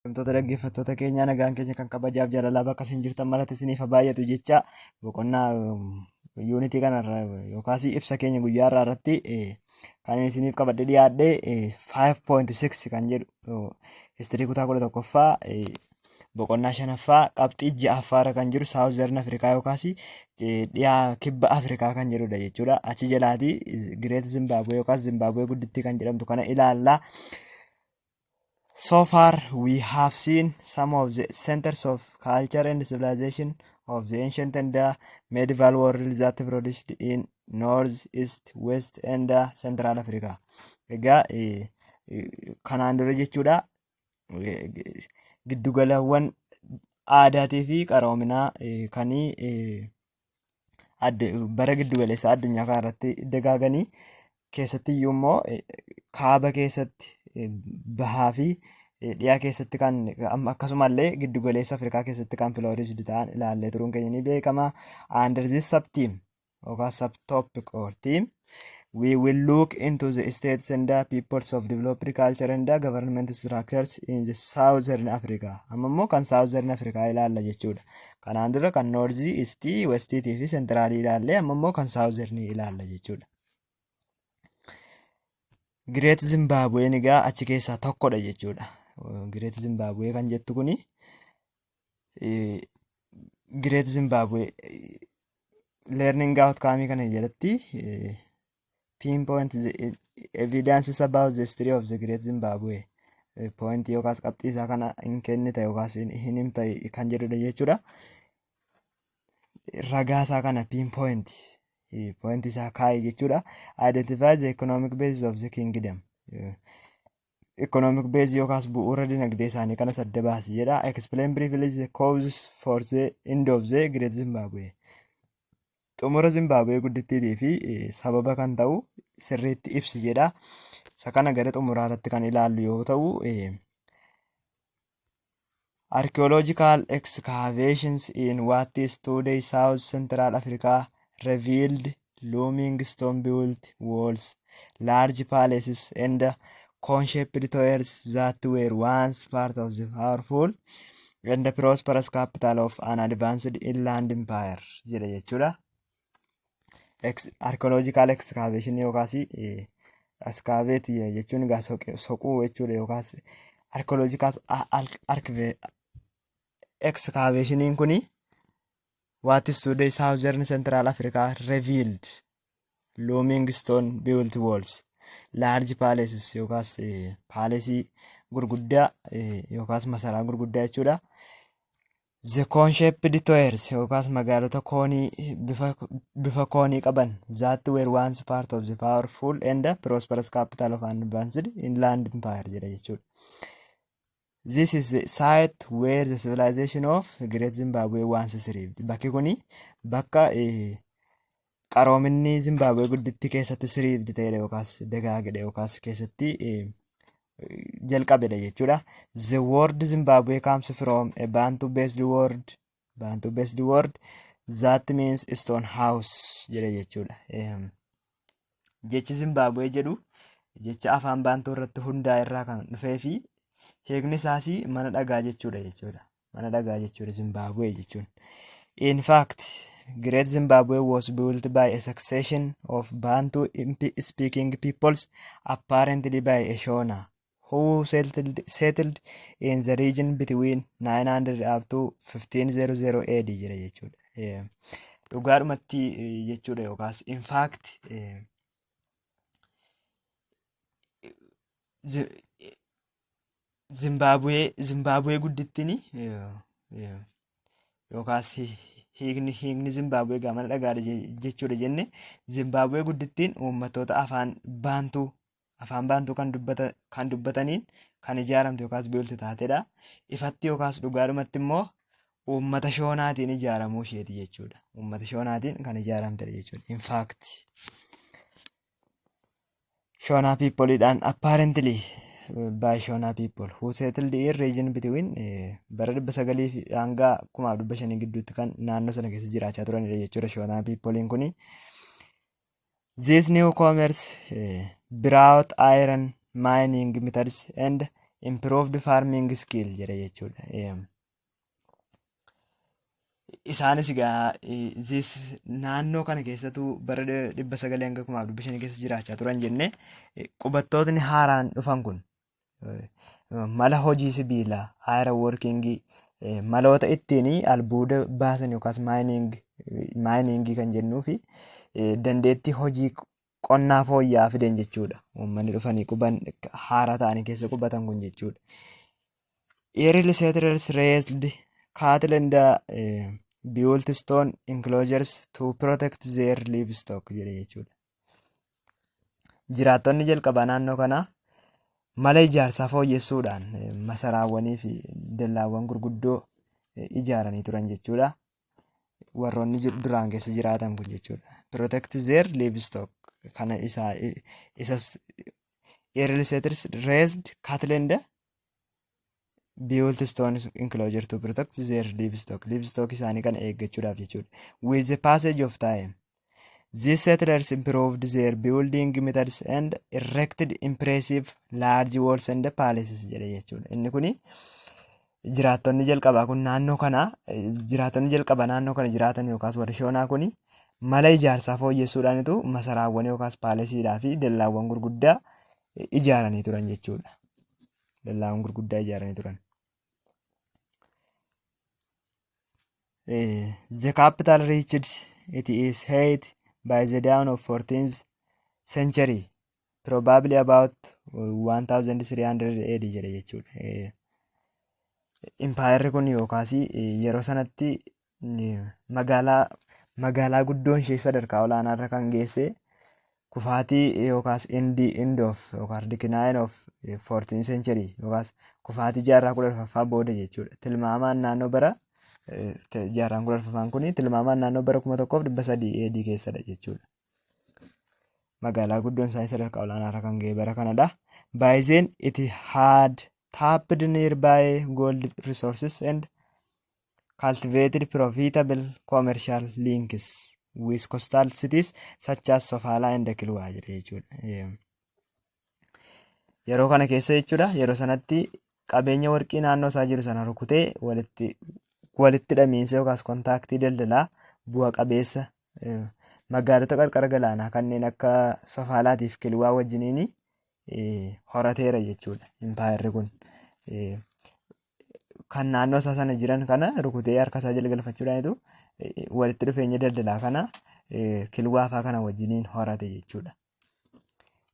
Wantoota dhaggeeffattoota keenya nagaan keenya kan kabajaaf jaalalaa bakka isin jirtan maratti isiniif baay'atu jecha boqonnaa yuunitii kanarra yookaas ibsa keenya guyyaa irraa irratti kan isiniif qabadhe dhiyaadhe 5.6 kan jedhu histirii kutaa 11ffaa boqonnaa 5ffaa qabxii 6ffaarra kan jiru saawuzern afrikaa yookaas dhiyaa kibba afrikaa kan jedhudha jechuudha. Achi jalaatii gireet zimbaabuwee yookaas zimbaabuwee guddittii kan jedhamtu kana ilaallaa. So far, we have seen some of the centers of culture and civilization of the ancient and medieval world that produced in North, East, West and Central Africa. Egaa kanaan dura jechuudha giddugalawwan aadaatii fi qaroominaa kanii bara giddugaleessaa addunyaa kana irratti dagaaganii keessatti iyyuu immoo kaaba keessatti bahaa fi dhiyaa keessatti kan akkasumallee giddugaleessa Afrikaa keessatti kan filoorisdi ta'an ilaallee turuun keenya ni beekama. Under this sub-team yookaan sub-topic or team, we will look into the states and the peoples of developed culture and the government structures in the Southern Africa. Amma immoo kan Southern Africa ilaalla jechuudha. Kanaan dura kan North, East, West fi Central ilaallee amma immoo kan Southern ilaalla jechuudha. Gireet Zimbaabuween egaa achi keessaa tokkodha jechuudha. Gireet Zimbaabuwee kan jettu kuni Gireet Zimbaabuwee learning outcome kana jalatti pinpoint the evidences about the history of the Great Zimbabwe point yookaas qabxii isaa kana hin kennita yookaas hin himta kan jedhudha jechuudha. Ragaa isaa kana pinpoint point isaa kaa'e jechuudha. Identify the economic basis of the kingdom. Economic base yookaas bu'uura dinagdee isaanii kana sadda baasi jedha. Explain briefly the causes for the end of the Great Zimbabwe. Xumura Zimbaabuwee guddittii fi sababa kan ta'u sirriitti ibsi jedha. Isa kana gara xumuraa irratti kan ilaallu yoo ta'u archaeological excavations in what is today South Central Africa revealed looming stone built walls, large palaces and conshaped towers that were once part of the powerful and the prosperous capital of an advanced inland empire jedha jechuudha. Archaeological excavation yookaas excavate jechuun egaa soquu jechuudha yookaas archaeological excavationiin kuni what is today Southern Central Africa revealed looming stone built walls, large palaces yookaas paalesii gurguddaa yookaas masaraa gurguddaa jechuudha. The conshaped towers yookaas magaalota koonii bifa koonii qaban that were once part of the powerful and prosperous capital of an advanced inland empire jedha jechuudha. This is the site where the civilization of Great Zimbabwe once thrived. Bakki kuni bakka qaroominni Zimbaabuwee guddittii keessatti thrived ta'edha yookaas dagaagedha yookaas keessatti jalqabedha jechuudha. The word Zimbabwe comes from a Bantu based word that means stone house jedha jechuudha. Jechi Zimbaabuwee jedhu jecha afaan Baantuu irratti hundaa'e irraa kan dhufee fi hiikni isaas mana dhagaa jechuudha. Mana dhagaa jechuudha Zimbaabuwee jechuun. In fact, Great Zimbabwe was built by a succession of Bantu speaking peoples, apparently by a Shona, who settled in the region between 900 up to 1500 AD jedha jechuudha. Dhugaadhumatti jechuudha yookaas in fact Zimbaabuwee guddittiin yookaas hiikni Zimbaabuwee gaa mana dhagaadha jechuudha jenne. Zimbaabuwee guddittiin uummattoota afaan Baantuu kan dubbataniin kan ijaaramte yookaas biilti taatedha. Ifatti yookaas dhugaadhumatti immoo uummata Shoonaatiin ijaaramuu isheeti jechuudha. Uummata Shoonaatiin kan ijaaramtedha jechuudha. In fact Shona peopleidhaan apparently by Shona people who settled in region between bara 900 hanga 1500 gidduutti kan naannoo sana keessa jiraachaa turanidha jechuudha. Shona peopleiin kuni these newcomers brought iron mining methods and improved farming skill jedha jechuudha. Isaanis egaa naannoo kana keessattuu bara 900 hanga 1500 keessa jiraachaa turan jennee qubattootni haaraan dhufan kun mala hojii sibiilaa iron workingii maloota ittiin albuuda baasan yookaas maayiningii kan jennuu fi dandeettii hojii qonnaa fooyya'aa fidan jechuudha. Uummanni dhufanii haaraa ta'anii keessa qubatan kun jechuudha. Early settlers raised cattle and built stone enclosures to protect their livestock jedhe jechuudha. Jiraattonni jalqabaa naannoo kanaa mala ijaarsaa fooyyessuudhaan masaraawwanii fi dallaawwan gurguddoo ijaaranii turan jechuudha. Warroonni duraan keessa jiraatan kun jechuudha. Protect their livestock kana isas early settlers raised cattle and built stone enclosure to protect their livestock isaanii kana eeggachuudhaaf jechuudha. With the passage of time, these settlers improved their building methods and erected impressive large walls and palaces jedhe jechuudha. Inni kuni jiraattonni jalqabaa naannoo kana jiraatan yookaas warri shoonaa kuni mala ijaarsaa fooyyessuudhaanitu masaraawwan yookaas paalesiidhaa fi dallaawwan gurguddaa ijaaranii turan jechuudha. Dallaawwan gurguddaa ijaaranii turan. The capital reached its height by the dawn of 14th century, probably about 1300 AD jedhe jechuudha. Impaayerri kun yookaas yeroo sanatti magaalaa guddoon ishee sadarkaa olaanaarra kan geesse kufaatii yookaas end of yookaas decline of 14th century yookaas kufaatii jaarraa 14ffaa booda jechuudha. Tilmaamaan naannoo bara jaarraan 14ffaan kun tilmaamaan naannoo bara 1300 AD keessadha jechuudha. Magaalaa guddoon isaanii sadarkaa olaanaarra kan ga'e bara kanadha. By then it had tapped nearby gold resources and cultivated profitable commercial links with coastal cities such as Sofala and Kilwa jedhe jechuudha. Yeroo kana keessa jechuudha yeroo sanatti qabeenya warqii naannoo isaa jiru sana rukutee walitti dhamiinsa yookaas kontaaktii daldalaa bu'a qabeessa magaalota qarqara galaanaa kanneen akka Sofaalaatiif Kilwaa wajjiniin horateera jechuudha. Impaayerri kun kan naannoo isaa sana jiran kana rukutee harka isaa jala galfachuudhaanitu walitti dhufeenya daldalaa kana Kilwaa fa'aa kana wajjiniin horate jechuudha.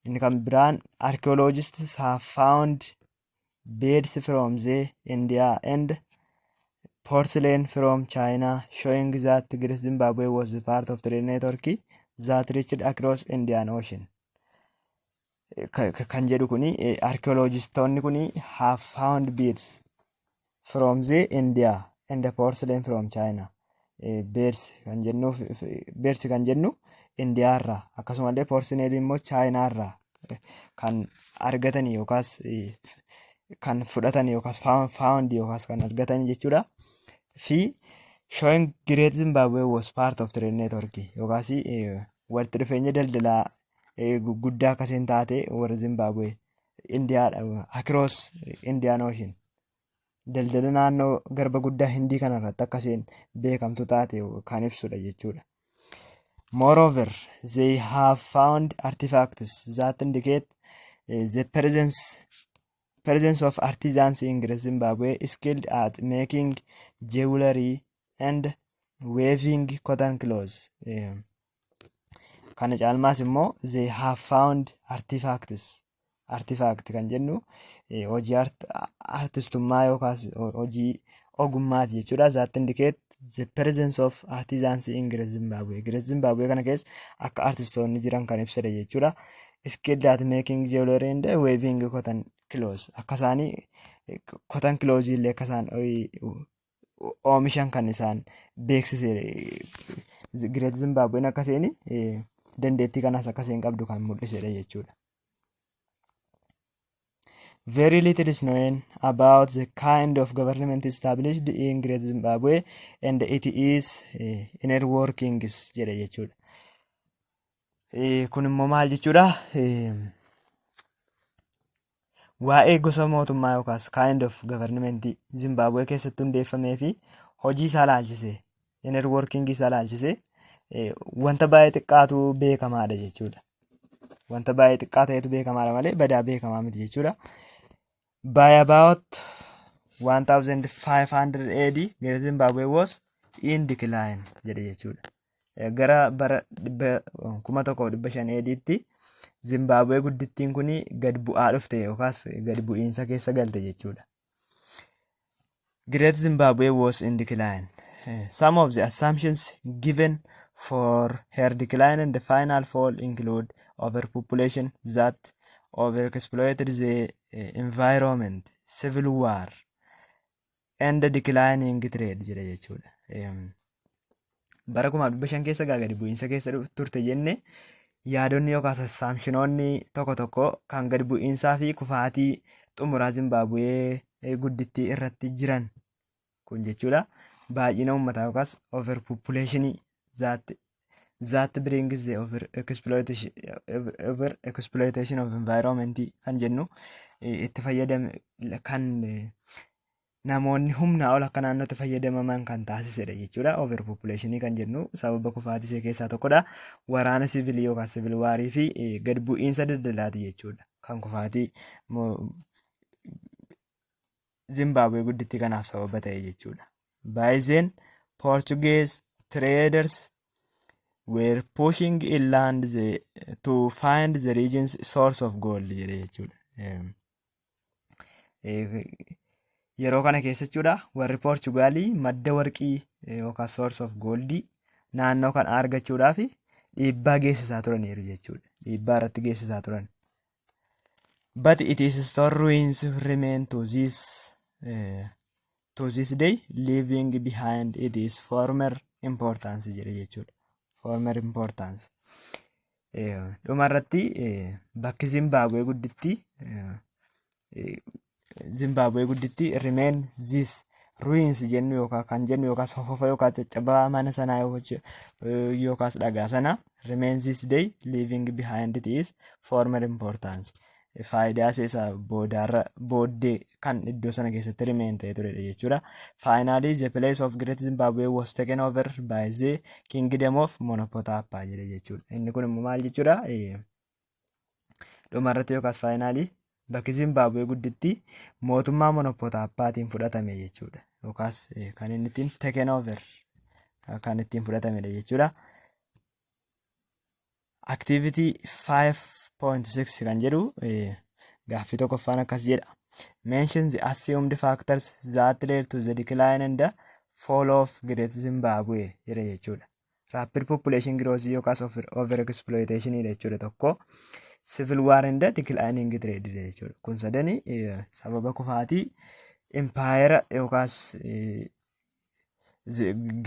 Inni kan biraan archaeologists have found beds from the India and porcelain from China showing that Great Zimbabwe was part of the network that reached across Indian Ocean. Kan jedhu kuni archaeologistoonni kuni have found beds from the India and the porcelain from China. Beds kan jennu Indiyaa irraa akkasumallee porcelain immoo China irraa kan argatan yookaas kan fudhatan yookaas found yookaas kan argatan jechuudha. Fi showing Great Zimbabwe was part of the network yookaas walitti dhufeenya daldalaa guddaa akkasiin taate warra Zimbabwe Indiyaadha across Indian Ocean daldala naannoo garba guddaa Hindii kanarratti akkasiin beekamtu taate kan ibsudha jechuudha. Moreover, they have found artifacts that indicate the presence of artisans in Great Zimbabwe skilled at making jewelry and weaving cotton clothes. Kana caalmaas immoo they have found artifact kan jennu hojii artistummaa yookaas hojii ogummaati jechuudha. That indicate the presence of artisans in Great Zimbabwe. Great Zimbabwe kana keessa akka artistoonni jiran kan ibsadha jechuudha. Skilled at making jewelry and weaving cotton clothes. Akka isaanii cotton clothes illee akka isaan oomishan kan isaan beeksise Great Zimbabween akkasiin dandeettii kanaas akkasiin qabdu kan mul'isedha jechuudha. Very little is known about the kind of government established in Great Zimbabwe and it is inner workings jedha jechuudha. Kun immoo maal jechuudha? waa'ee gosa mootummaa yookaas kind of government Zimbabwee keessatti hundeeffamee fi hojii isaa laalchisee inner working isaa laalchisee wanta baay'ee xiqqaatu beekamaadha jechuudha. Wanta baay'ee xiqqaa ta'etu beekamaadha malee badaa beekamaa miti jechuudha. By about 1500 AD Great Zimbabwe was in decline jedhe jechuudha. Gara bara 1500 AD'tti Zimbabwee guddittiin kun gad bu'aa dhufte yookaas gad bu'iinsa keessa galte jechuudha. Great Zimbabwe was in decline. Some of the assumptions given for her decline and the final fall include overpopulation that overexploited the environment, civil war, and the declining trade jedhe jechuudha. Bara 1500 keessa gadi bu'iinsa keessa turte jenne yaadonni yookaas assaamshinoonni tokko kan gadi bu'iinsaa fi kufaatii xumuraa Zimbabwee guddittii irratti jiran kun jechuudha. Baay'ina uummataa yookaas overpopulationii that brings the over exploitation of environment kan jennu itti fayyadame kan namoonni humnaa ol akka naannootti fayyadamaman kan taasisedha jechuudha. Overpopulationii kan jennu sababa kufaatii ishee keessaa tokkodha. Waraana siviilii yookaan siviil waarii fi gad bu'iinsa daldalaati jechuudha. Kan kufaatii Zimbabwee guddittii kanaaf sababa ta'e jechuudha. By then Portuguese traders were pushing inland to find the region's source of gold jedhe jechuudha. Yeroo kana keessa jechuudha warri Poorchugaalii madda warqii yookaan source of gold naannoo kan argachuudhaaf dhiibbaa geessisaa turaniiru jechuudha. Dhiibbaa irratti geessisaa turan. But it is still ruins remain to this day, leaving behind its former importance jedhe jechuudha. Former importance. Dhuma irratti bakki Zimbabwee gudditti remain this ruins jennu yookaan kan jennu yookaan sofofa yookaan caccabaa mana sanaa yookaan dhagaa sana remain this day, leaving behind its former importance. Faayidaa isaa booddee kan iddoo sana keessatti remain ta'e turedha jechuudha. Finally, the place of Great Zimbabwe was taken over by the Kingdom of Monopotapa jedhe jechuudha. Inni kun immoo maal jechuudha? Dhuma irratti yookaas finally bakki Zimbabwee gudditti mootummaa Monopotapaatiin fudhatame jechuudha. Yookaas kan inni ittiin taken over kan ittiin fudhatamedha jechuudha. Activity 5.6 kan jedhu gaaffii tokkoffaan akkas jedha. Mention the assumed factors that led to the decline and the fall of Great Zimbabwe jedha jechuudha. Rapid population growth yookaas overexploitation jechuudha tokko. Civil war and the declining trade jechuudha. Kun sadani sababa kufaatii empire yookaas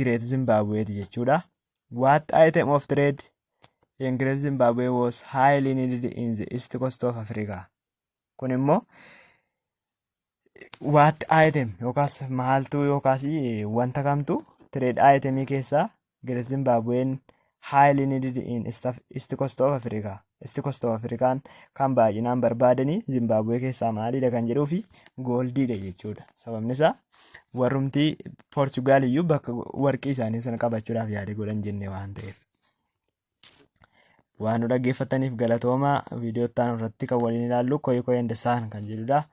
Great Zimbabwe jechuudha. What item of trade in Great Zimbabwe was highly needed in the east coast of Africa? Kun immoo what item yookaas maaltu yookaas wanta kamtu trade itemii keessaa Great Zimbabween highly needed in east coast of Africa. East coast of African kan baay'inaan barbaadanii Zimbabwee keessaa maalidha kan jedhuu fi gooldiidha jechuudha. Sababni isaa warrumtii Poorchugaal iyyuu bakka warqii isaanii sana qabachuudhaaf yaada godhan jenne waan ta'eef. Waan nu dhaggeeffataniif galatooma. Viidiyoo itti aanu irratti kan waliin ilaallu koyi koyi endesaan kan jedhudha.